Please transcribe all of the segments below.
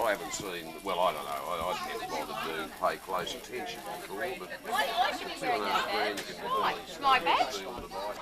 I haven't seen, well, I don't know, I didn't bother to pay close attention before, but 2.5 grand you could buy My badge? steal the bike.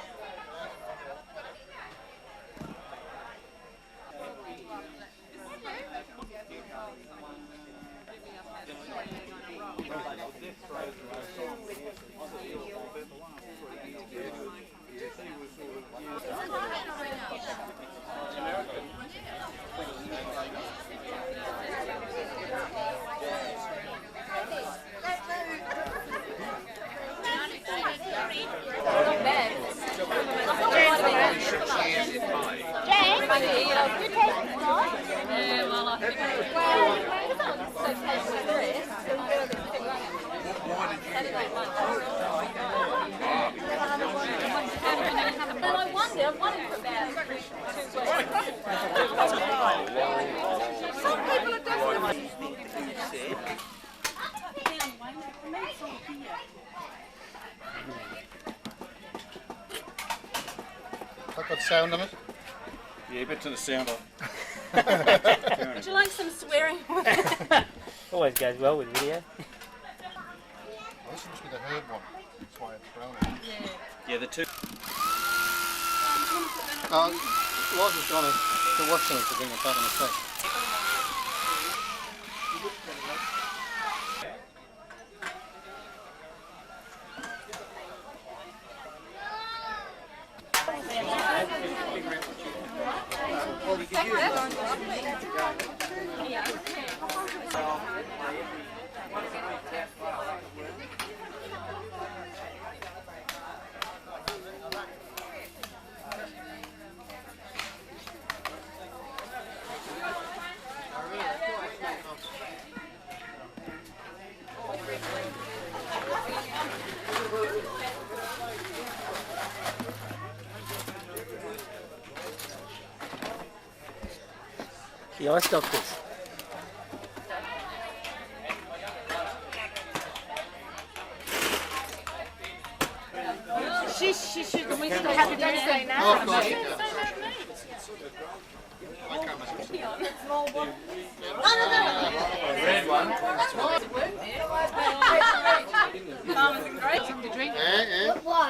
That got sound on it? Yeah, a bit to the sound of. Would you like some swearing? Always goes well with video. Oh, this must be the herd one. That's why it's brown. Yeah, the two. Liza's gone to watch something to bring it back in a sec. The ice doctors. She should have happy birthday now. Oh, of course you can. Red one. Something to drink. Yeah. Why?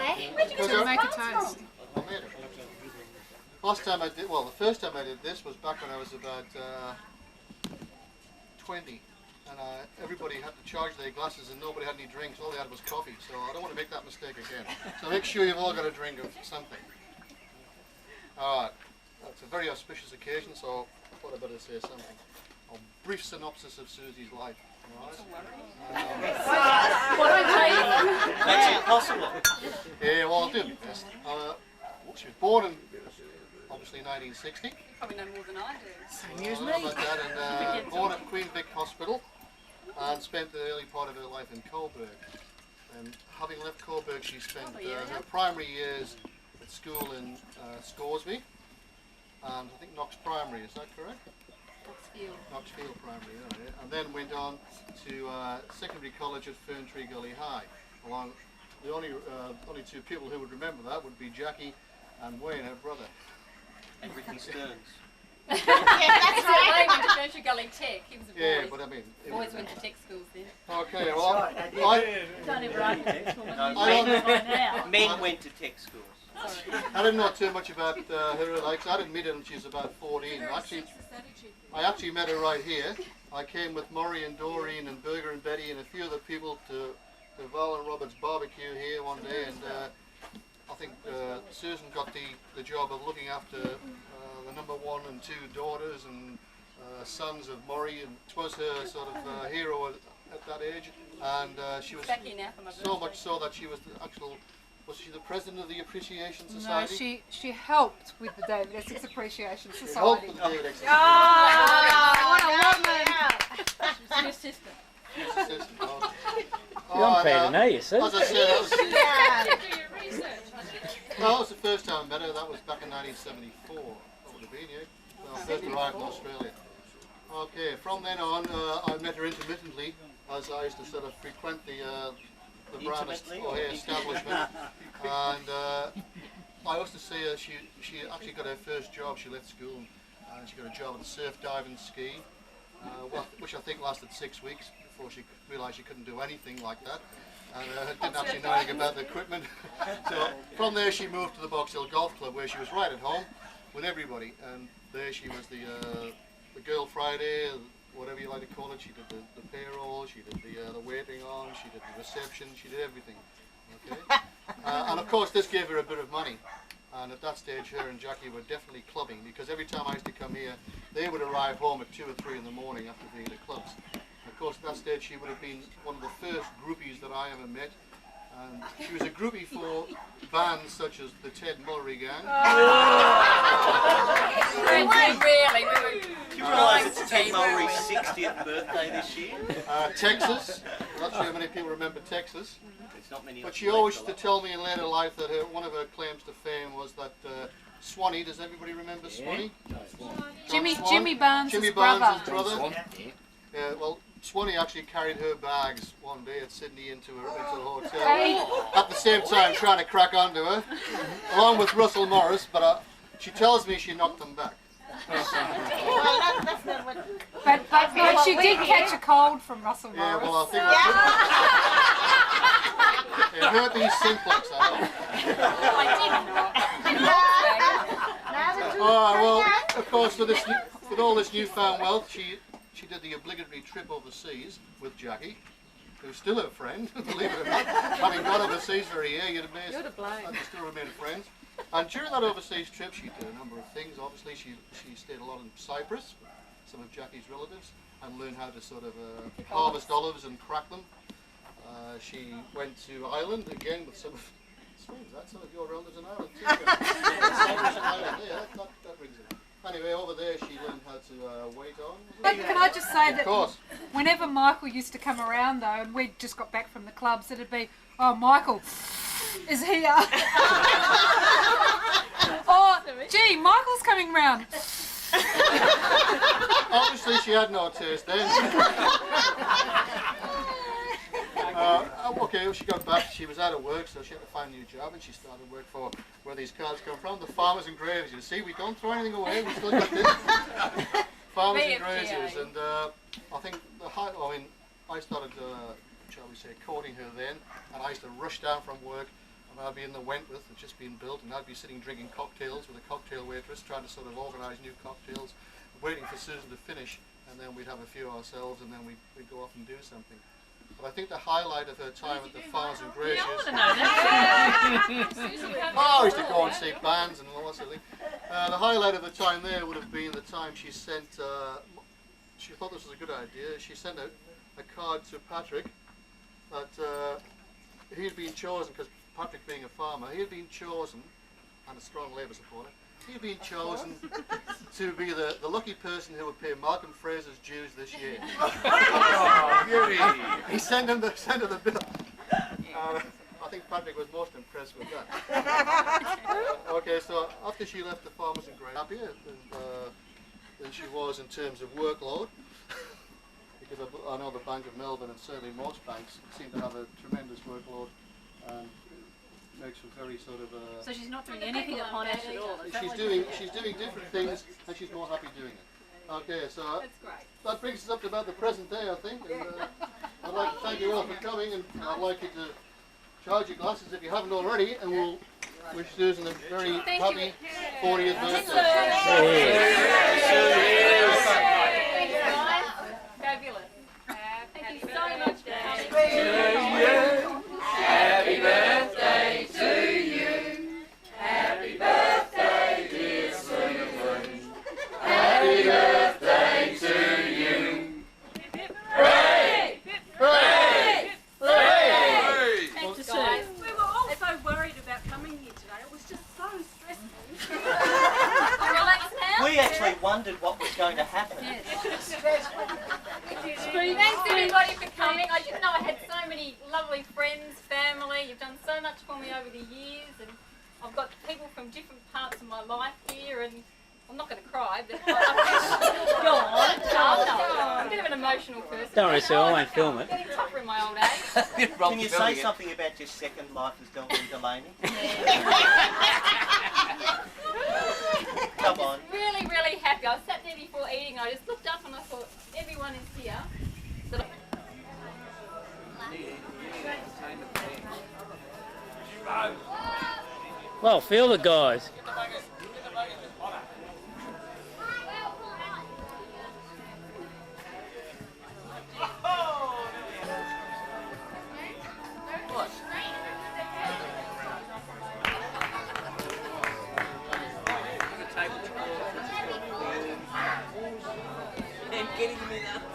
To make a toast. I made it. Last time I did, well, the first time I did this was back when I was about 20, and everybody had to charge their glasses and nobody had any drinks, all they had was coffee, so I don't want to make that mistake again. So make sure you've all got a drink of something. Alright, it's a very auspicious occasion, so I thought I'd better say something. A brief synopsis of Susie's life. That's impossible. Yeah, well, I'll do my best. She was born in, obviously, 1960. Probably know more than I do. Same as me. About that, and born at Queen Vic Hospital and spent the early part of her life in Coburg. And having left Coburg, she spent her primary years at school in Scoresby and I think Knox Primary, is that correct? Knoxfield Primary, yeah. And then went on to secondary college at Ferntree Gully High. Along the only two people who would remember that would be Jackie and Wayne, her brother. And Ricky Stearns. Yeah, that's right. I went to Ferntree Gully Tech. He was a boy. Yeah, but I mean... Boys went to tech schools then. Okay, well, Don't ever argue tech school. Men went to tech schools. I didn't know too much about her likes. I didn't meet her until she was about 14. I actually met her right here. I came with Murray and Doreen and Berger and Betty and a few other people to Val and Robert's barbecue here one day, and I think Susan got the job of looking after the number 1 and 2 daughters and sons of Murray, and it was her sort of hero at that age, and she was so much so that she was the actual... Was she the president of the Appreciation Society? No, she helped with the David Essex Appreciation She Society. helped with the David Essex. What a woman! She's your sister. She's assistant. You're unfair to know you, sir. As I said, that Do your research. was the first time I met her. That was back in 1974. That would have been, yeah. When I first arrived in Australia. Okay, from then on, I met her intermittently as I used to sort of frequent the Brown establishment, and I used to see her. She actually got her first job. She left school and she got a job at the surf dive and ski, which I think lasted 6 weeks before she realised she couldn't do anything like that. And didn't actually know anything about the equipment. So from there she moved to the Box Hill Golf Club, where she was right at home with everybody. And there she was the Girl Friday, whatever you like to call it. She did the payroll, she did the waiting on, she did the reception, she did everything. Okay. And of course this gave her a bit of money. And at that stage her and Jackie were definitely clubbing, because every time I used to come here they would arrive home at 2 or 3 in the morning after being at clubs. Of course, at that stage she would have been one of the first groupies that I ever met, and she was a groupie for bands such as the Ted Mullery Gang. Really, Do you realise it's Ted Mullery's 60th birthday this year? Texas. I'm not sure how many people remember Texas. There's not many. But she always used to tell me in later life that one of her claims to fame was that Swanee. Does everybody remember Swanee? Jimmy Barnes' Jimmy brother. Barnes' brother. Yeah, well, Swanee actually carried her bags one day at Sydney into the hotel at the same time trying to crack onto her, along with Russell Morris, but she tells me she knocked them back. But she did catch a cold from Russell Morris. Yeah, well, I think it hurt these simplex, I know. Well, of course, with all this newfound wealth, she did the obligatory trip overseas with Jackie, who's still her friend, believe it or not. Having gone overseas for a year, you'd amazed that they still remain friends. And during that overseas trip, she did a number of things. Obviously, she stayed a lot in Cyprus with some of Jackie's relatives and learned how to sort of harvest olives and crack them. She went to Ireland again with some of, strange, that's some of your relatives in Ireland too. Cyprus and Ireland, yeah, that rings it. Anyway, over there she learned how to wait on. But can I just say that course. whenever Michael used to come around though, and we'd just got back from the clubs, it'd be, oh, Michael is here. Oh, gee, Michael's coming round. Obviously she had no taste then. Okay, well, she got back, she was out of work, so she had to find a new job, and she started work for where these cards come from, the Farmers and Graziers. You see, we don't throw anything away, we still got this. Farmers and Graziers, and I think I started, shall we say, courting her then, and I used to rush down from work, and I'd be in the Wentworth, that's just been built, and I'd be sitting drinking cocktails with a cocktail waitress, trying to sort of organise new cocktails, waiting for Susan to finish, and then we'd have a few ourselves, and then we'd go off and do something. But I think the highlight of her time at the Farmers and Graziers... I used to go and see bands and all that sort of thing. The highlight of her time there would have been the time she sent... she thought this was a good idea. She sent a card to Patrick that he'd been chosen, because Patrick being a farmer, he had been chosen, and a strong Labour supporter, he'd been chosen to be the lucky person who would pay Malcolm Fraser's dues this year. He sent her the bill. I think Patrick was most impressed with that. Okay, so after she left the Farmers and Graziers, happier than she was in terms of workload, because I know the Bank of Melbourne and certainly most banks seem to have a tremendous workload, and makes her very sort of. So she's not doing anything at Monash at all. She's doing different things, and she's more happy doing it. Okay, so That's great. that brings us up to about the present day, I think. And, I'd like to thank you all for coming, and I'd like you to charge your glasses if you haven't already, and we'll wish Susan a very happy 40th birthday. Fabulous. Thank you so much for coming. Happy birthday to you. Happy birthday, dear Susan. Happy birthday to you. Hooray! Hooray! Hooray! Thanks, guys. We were all so worried about coming here today. It was just so stressful. Relax now. We actually wondered what was going to happen. Thanks everybody for coming. I didn't know I had so many lovely friends, family. You've done so much for me over the years, and I've got people from different parts of my life here, and I'm not going to cry, but go on. I'm a bit of an emotional person. Don't worry, Sue, I won't film it. I'm getting tougher in my old age. Can you say something about your second life as Delvin Delaney? Come on. Really, really happy. I sat there the before eating, I just looked up and I thought, everyone is here. So Well, feel the guys. I'm getting me now.